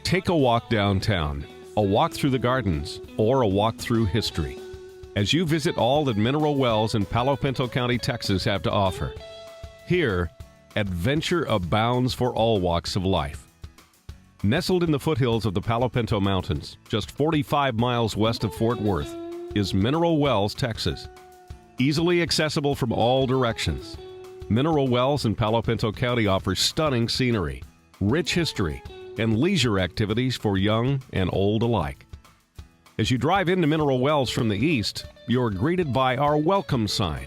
Take a walk downtown, a walk through the gardens, or a walk through history as you visit all that Mineral Wells in Palo Pinto County, Texas have to offer. Here, adventure abounds for all walks of life. Nestled in the foothills of the Palo Pinto Mountains, just 45 miles west of Fort Worth, is Mineral Wells, Texas. Easily accessible from all directions, Mineral Wells in Palo Pinto County offers stunning scenery, rich history, and leisure activities for young and old alike. As you drive into Mineral Wells from the east, you're greeted by our welcome sign.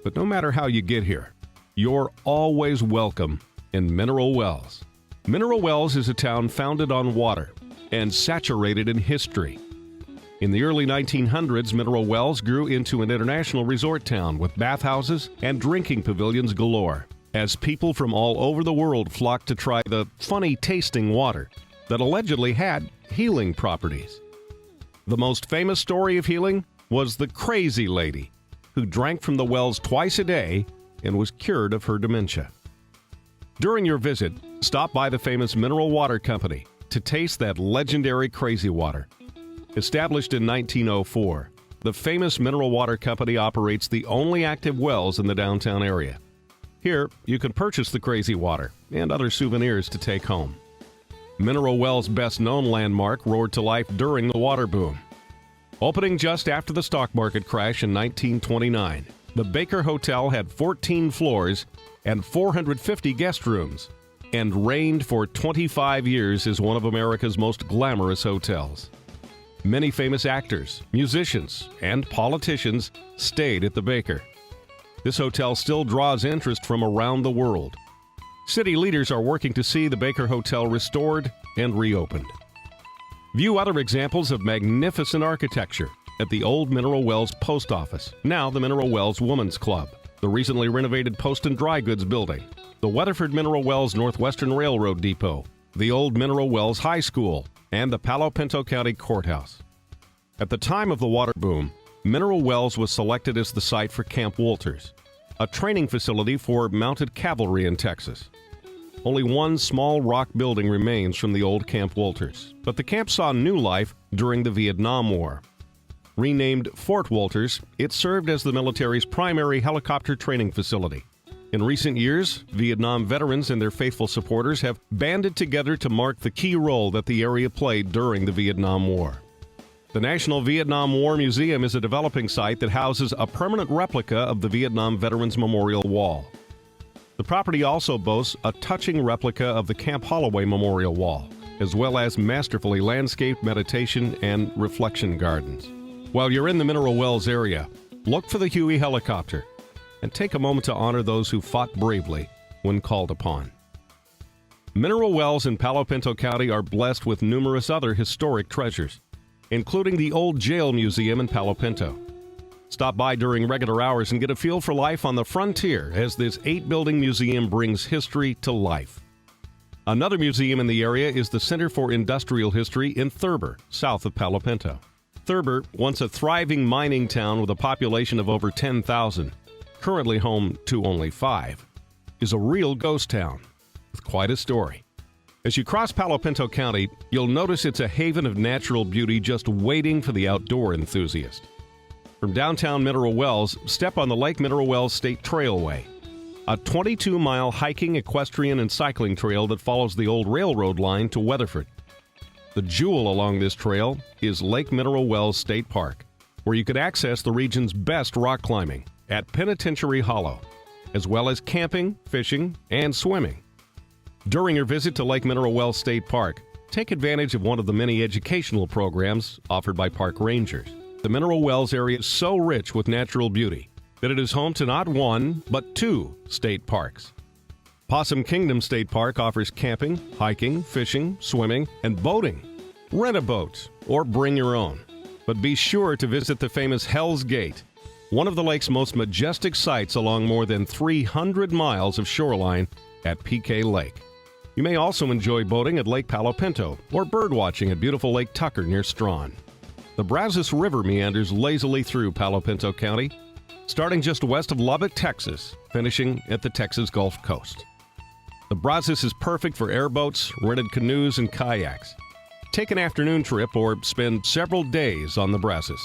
But no matter how you get here, you're always welcome in Mineral Wells. Mineral Wells is a town founded on water and saturated in history. In the early 1900s, Mineral Wells grew into an international resort town with bathhouses and drinking pavilions galore, as people from all over the world flocked to try the funny-tasting water that allegedly had healing properties. The most famous story of healing was the crazy lady who drank from the wells twice a day and was cured of her dementia. During your visit, stop by the famous Mineral Water Company to taste that legendary crazy water. Established in 1904, the famous Mineral Water Company operates the only active wells in the downtown area. Here, you can purchase the crazy water and other souvenirs to take home. Mineral Wells' best-known landmark roared to life during the water boom. Opening just after the stock market crash in 1929, the Baker Hotel had 14 floors and 450 guest rooms, and reigned for 25 years as one of America's most glamorous hotels. Many famous actors, musicians, and politicians stayed at the Baker. This hotel still draws interest from around the world. City leaders are working to see the Baker Hotel restored and reopened. View other examples of magnificent architecture at the old Mineral Wells Post Office, now the Mineral Wells Women's Club, the recently renovated Post and Dry Goods Building, the Weatherford Mineral Wells Northwestern Railroad Depot, the old Mineral Wells High School, and the Palo Pinto County Courthouse. At the time of the water boom, Mineral Wells was selected as the site for Camp Wolters, a training facility for mounted cavalry in Texas. Only one small rock building remains from the old Camp Wolters, but the camp saw new life during the Vietnam War. Renamed Fort Wolters, it served as the military's primary helicopter training facility. In recent years, Vietnam veterans and their faithful supporters have banded together to mark the key role that the area played during the Vietnam War. The National Vietnam War Museum is a developing site that houses a permanent replica of the Vietnam Veterans Memorial Wall. The property also boasts a touching replica of the Camp Holloway Memorial Wall, as well as masterfully landscaped meditation and reflection gardens. While you're in the Mineral Wells area, look for the Huey helicopter and take a moment to honor those who fought bravely when called upon. Mineral Wells in Palo Pinto County are blessed with numerous other historic treasures, including the Old Jail Museum in Palo Pinto. Stop by during regular hours and get a feel for life on the frontier as this 8-building museum brings history to life. Another museum in the area is the Center for Industrial History in Thurber, south of Palo Pinto. Thurber, once a thriving mining town with a population of over 10,000, currently home to only 5, is a real ghost town with quite a story. As you cross Palo Pinto County, you'll notice it's a haven of natural beauty just waiting for the outdoor enthusiast. From downtown Mineral Wells, step on the Lake Mineral Wells State Trailway, a 22-mile hiking, equestrian, and cycling trail that follows the old railroad line to Weatherford. The jewel along this trail is Lake Mineral Wells State Park, where you can access the region's best rock climbing at Penitentiary Hollow, as well as camping, fishing, and swimming. During your visit to Lake Mineral Wells State Park, take advantage of one of the many educational programs offered by park rangers. The Mineral Wells area is so rich with natural beauty that it is home to not one, but 2 state parks. Possum Kingdom State Park offers camping, hiking, fishing, swimming, and boating. Rent a boat or bring your own. But be sure to visit the famous Hell's Gate, one of the lake's most majestic sights along more than 300 miles of shoreline at PK Lake. You may also enjoy boating at Lake Palo Pinto or birdwatching at beautiful Lake Tucker near Strawn. The Brazos River meanders lazily through Palo Pinto County, starting just west of Lubbock, Texas, finishing at the Texas Gulf Coast. The Brazos is perfect for airboats, rented canoes, and kayaks. Take an afternoon trip or spend several days on the Brazos.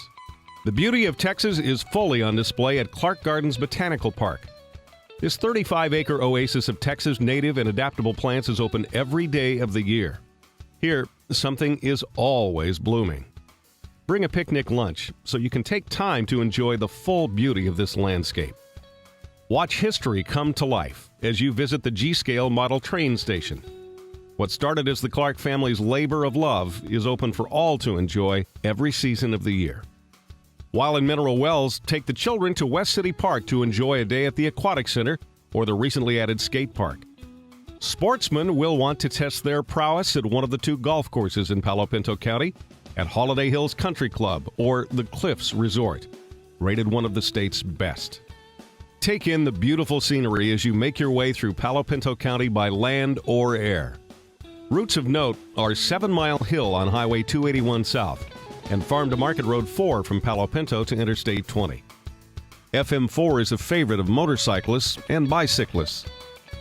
The beauty of Texas is fully on display at Clark Gardens Botanical Park. This 35-acre oasis of Texas native and adaptable plants is open every day of the year. Here, something is always blooming. Bring a picnic lunch so you can take time to enjoy the full beauty of this landscape. Watch history come to life as you visit the G-Scale Model Train Station. What started as the Clark family's labor of love is open for all to enjoy every season of the year. While in Mineral Wells, take the children to West City Park to enjoy a day at the Aquatic Center or the recently added skate park. Sportsmen will want to test their prowess at one of the 2 golf courses in Palo Pinto County at Holiday Hills Country Club or the Cliffs Resort, rated one of the state's best. Take in the beautiful scenery as you make your way through Palo Pinto County by land or air. Routes of note are 7 Mile Hill on Highway 281 South and Farm to Market Road 4 from Palo Pinto to Interstate 20. FM4 is a favorite of motorcyclists and bicyclists.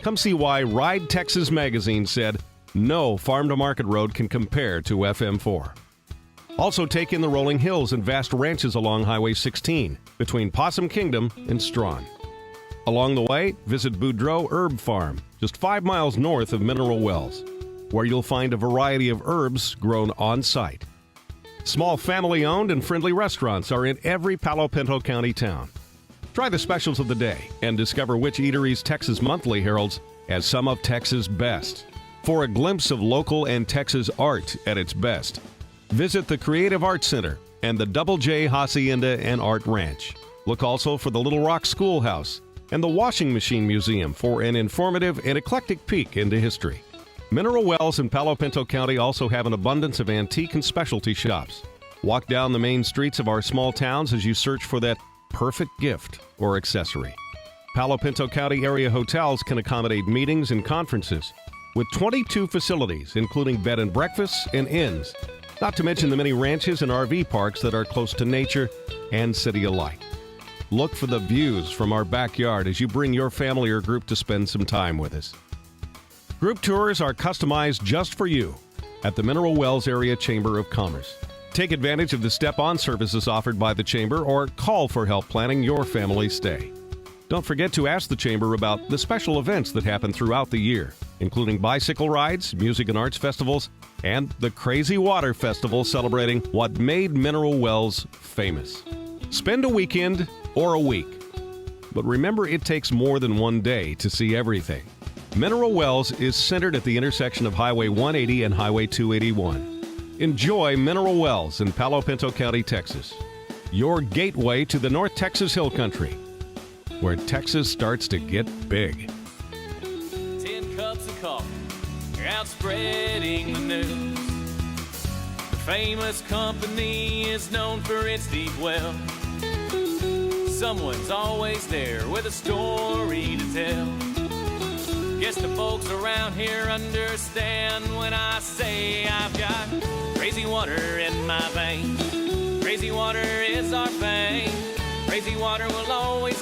Come see why Ride Texas magazine said no Farm to Market Road can compare to FM4. Also take in the rolling hills and vast ranches along Highway 16 between Possum Kingdom and Strawn. Along the way, visit Boudreaux Herb Farm, just 5 miles north of Mineral Wells, where you'll find a variety of herbs grown on-site. Small family-owned and friendly restaurants are in every Palo Pinto County town. Try the specials of the day and discover which eateries Texas Monthly heralds as some of Texas' best. For a glimpse of local and Texas art at its best, visit the Creative Arts Center and the Double J Hacienda and Art Ranch. Look also for the Little Rock Schoolhouse and the Washing Machine Museum for an informative and eclectic peek into history. Mineral Wells in Palo Pinto County also have an abundance of antique and specialty shops. Walk down the main streets of our small towns as you search for that perfect gift or accessory. Palo Pinto County area hotels can accommodate meetings and conferences with 22 facilities, including bed and breakfasts and inns, not to mention the many ranches and RV parks that are close to nature and city alike. Look for the views from our backyard as you bring your family or group to spend some time with us. Group tours are customized just for you at the Mineral Wells Area Chamber of Commerce. Take advantage of the step-on services offered by the Chamber or call for help planning your family's stay. Don't forget to ask the Chamber about the special events that happen throughout the year, including bicycle rides, music and arts festivals, and the Crazy Water Festival celebrating what made Mineral Wells famous. Spend a weekend or a week, but remember it takes more than one day to see everything. Mineral Wells is centered at the intersection of Highway 180 and Highway 281. Enjoy Mineral Wells in Palo Pinto County, Texas, your gateway to the North Texas Hill Country, where Texas starts to get big. 10 cups of coffee, you're out spreading the news. The famous company is known for its deep well. Someone's always there with a story to tell. Guess the folks around here understand when I say I've got crazy water in my veins. Crazy water is our fame. Crazy water will always